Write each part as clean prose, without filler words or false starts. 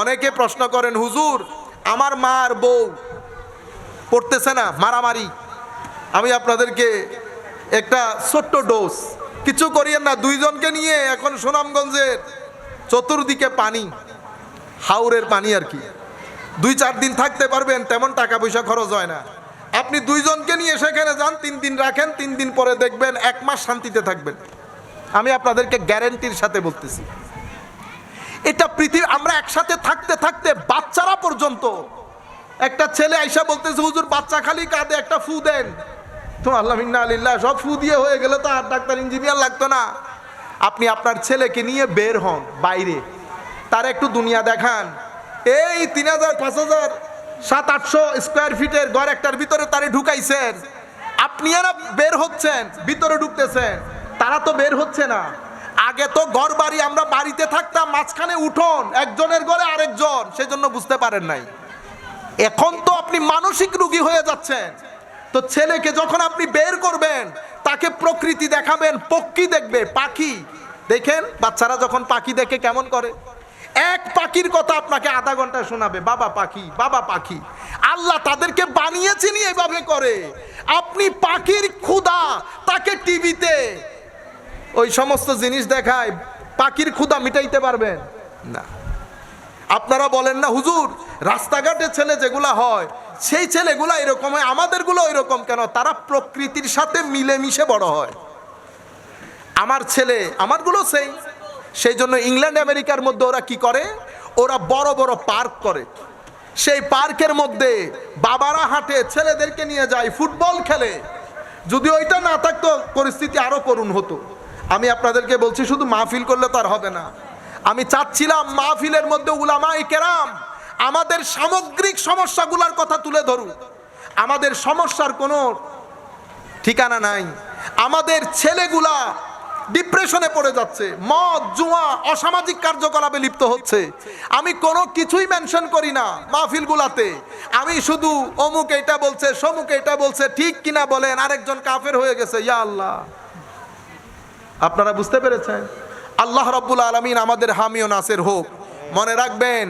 অনেকে প্রশ্ন করেন, হুজুর আমার মা আর বউ পড়তেছে না মারামারি। আমি আপনাদেরকে একটা ছোট্ট ডোজ, কিছু করিয়েন না, দুইজনকে নিয়ে এখন সুনামগঞ্জের চতুর্দিকে পানি, হাওরের পানি আর কি, 2-4 দিন থাকতে পারবেন, তেমন টাকা পয়সা খরচ হয় না। আপনি দুইজনকে নিয়ে সেখানে যান, 3 দিন রাখেন, 3 দিন পরে দেখবেন 1 মাস শান্তিতে থাকবেন। আমি আপনাদেরকে গ্যারেন্টির সাথে বলতেছি। এটা পৃথিবী, আমরা একসাথে থাকতে থাকতে বাচ্চারা পর্যন্ত, একটা ছেলে আইসা বলতেছে, হুজুর বাচ্চা খালি কাঁদে, একটা ফু দেন। তো আল্লাহ মিন্না আলিল্লাহ, সব ফু দিয়ে হয়ে গেলে তো আর ডাক্তার ইঞ্জিনিয়ার লাগতো না। আপনি আপনার ছেলেকে নিয়ে বের হন বাইরে, তার একটু দুনিয়া দেখান। এই 3000, 5000, 700-800 স্কোয়ার ফিটের ঘর একটার ভিতরে তারে ঢুকাইছেন, আপনি আর বের হচ্ছেন, ভিতরে ঢুকতেছেন, তারা তো বের হচ্ছে না। আগে তো ঘর বাড়ি, আমরা বাড়িতে থাকতাম, মাঝখানে উঠোন, একজনের ঘরে আরেকজন, সেজন্য বুঝতে পারেন নাই। এখন তো আপনি মানসিক রোগী হয়ে যাচ্ছেন। তো ছেলেকে যখন আপনি বের করবেন, তাকে প্রকৃতি দেখাবেন, পক্ষী দেখবে, পাখি দেখেন। বাচ্চারা যখন পাখি দেখে কেমন করে, এক পাখির কথা আপনাকে আধা ঘন্টা শোনাবে, বাবা পাখি, বাবা পাখি। আল্লাহ তাদেরকে বানিয়েছেন এইভাবে করে। আপনি পাখির ক্ষুধা, তাকে টিভিতে ওই সমস্ত জিনিস দেখায়, পাখির ক্ষুধা মিটাইতে পারবেন না। আপনারা বলেন না, হুজুর রাস্তাঘাটে ছেলে যেগুলা হয়, সেই ছেলেগুলা এরকম হয়, আমাদেরগুলো এরকম কেন? তারা প্রকৃতির সাথে মিলেমিশে বড় হয়। আমার ছেলে, আমারগুলো সেই জন্য ইংল্যান্ড আমেরিকার মধ্যে ওরা কি করে, ওরা বড় বড় পার্ক করে। সেই পার্কের মধ্যে বাবারা হাঁটে, ছেলেদেরকে নিয়ে যায়, ফুটবল খেলে। যদি ওইটা না থাকতো, পরিস্থিতি আরো করুণ হতো। আমি আপনাদেরকে বলছি, শুধু মাহফিল করলে তো আর হবে না। আমি চাচ্ছিলাম মাহফিলের মধ্যে উলামায়ে কেরাম আমাদের সামগ্রিক সমস্যাগুলোর কথা তুলে ধরুন। আমাদের সমস্যার কোনো ঠিকানা নাই। আমাদের ছেলেগুলা ডিপ্রেশনে পড়ে যাচ্ছে, মদ, জুয়া, অসামাজিক কার্যকলাপে লিপ্ত হচ্ছে। আমি কোনো কিছুই মেনশন করি না মাহফিলগুলাতে। আমি শুধু অমুক এটা বলছে, সমুক এটা বলছে, ঠিক কিনা বলেন, আরেকজন কাফের হয়ে গেছে, ইয়া আল্লাহ। আপনারা বুঝতে পেরেছেন? আল্লাহ রাব্বুল আলামিন আমাদের হামি ও নাসির হোক। মনে রাখবেন,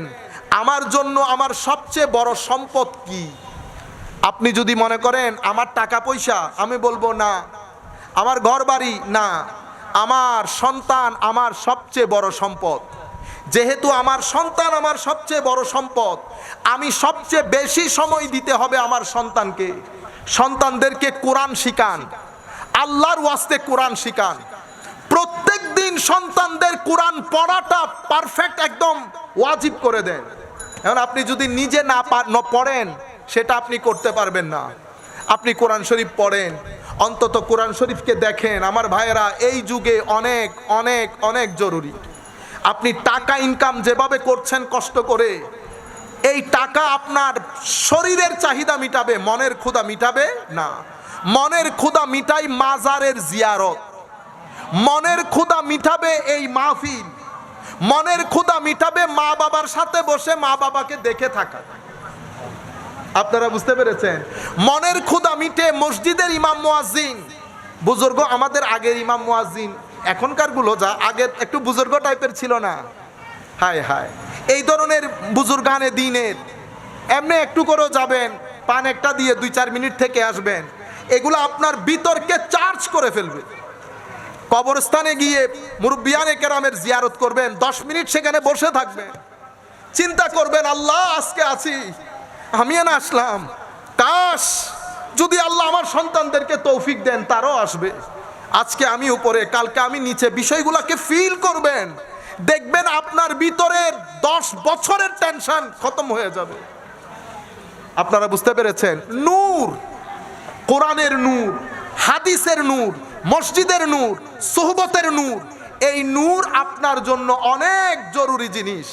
আমার জন্য আমার সবচেয়ে বড় সম্পদ কি? আপনি যদি মনে করেন আমার টাকা পয়সা, আমি বলবো না। আমার ঘর বাড়ি না, আমার সন্তান আমার সবচেয়ে বড় সম্পদ। যেহেতু আমার সন্তান আমার সবচেয়ে বড় সম্পদ, আমি সবচেয়ে বেশি সময় দিতে হবে আমার সন্তানকে। সন্তানদেরকে কোরআন শিখান, আল্লাহর ওয়াস্তে কোরআন শিখান। প্রত্যেক দিন সন্তানদের কোরআন পড়াটা পারফেক্ট একদম ওয়াজিব করে দেন। এখন আপনি যদি নিজে না পড়েন, সেটা আপনি করতে পারবেন না। আপনি কোরআন শরীফ পড়েন, অন্তত কোরআন শরীফকে দেখেন। আমার ভাইয়েরা, এই যুগে অনেক অনেক অনেক জরুরি। আপনি টাকা ইনকাম যেভাবে করছেন কষ্ট করে, এই টাকা আপনার শরীরের চাহিদা মিটাবে, মনের ক্ষুধা মিটাবে না। মনের ক্ষুধা মিটাই মাজারের জিয়ারত, মনের ক্ষুধা মিটাবে এই মাহফিল, মনের ক্ষুধা মিটাবে মা বাবার সাথে বসে মা বাবাকে দেখে থাকা। আপনারা বুঝতে পেরেছেন? মনের ক্ষুধা মিটে মসজিদের ইমাম মুয়াজ্জিন, বুজুর্গ, আমাদের আগের ইমাম মুয়াজ্জিন, এখনকার গুলো যা, আগে একটু বুজুর্গ টাইপের ছিল না? হায় হায়, এই ধরনের বুজুর্গানে দিনের এমনি একটু করেও যাবেন, পান একটা দিয়ে 2-4 মিনিট থেকে আসবেন, এগুলো আপনার ভিতরকে চার্জ করে ফেলবে। কবরস্থানে গিয়ে মুরব্বিয়ানে কেরামের জিয়ারত করবেন, 10 মিনিট সেখানে বসে থাকবেন, চিন্তা করবেন, আল্লাহ আজকে আছি, আমি না আসলাম, কাশ যদি আল্লাহ আমার সন্তানদেরকে তৌফিক দেন, তারাও আসবে। আজকে আমি উপরে, কালকে আমি নিচে, বিষয়গুলোকে ফিল করবেন, দেখবেন আপনার ভিতরের 10 বছরের টেনশন খতম হয়ে যাবে। আপনারা বুঝতে পেরেছেন? নূর, কোরআনের নূর, হাদিসের নূর, মসজিদের নূর, সুহবতের নূর, এই নূর আপনার জন্য অনেক জরুরি জিনিস।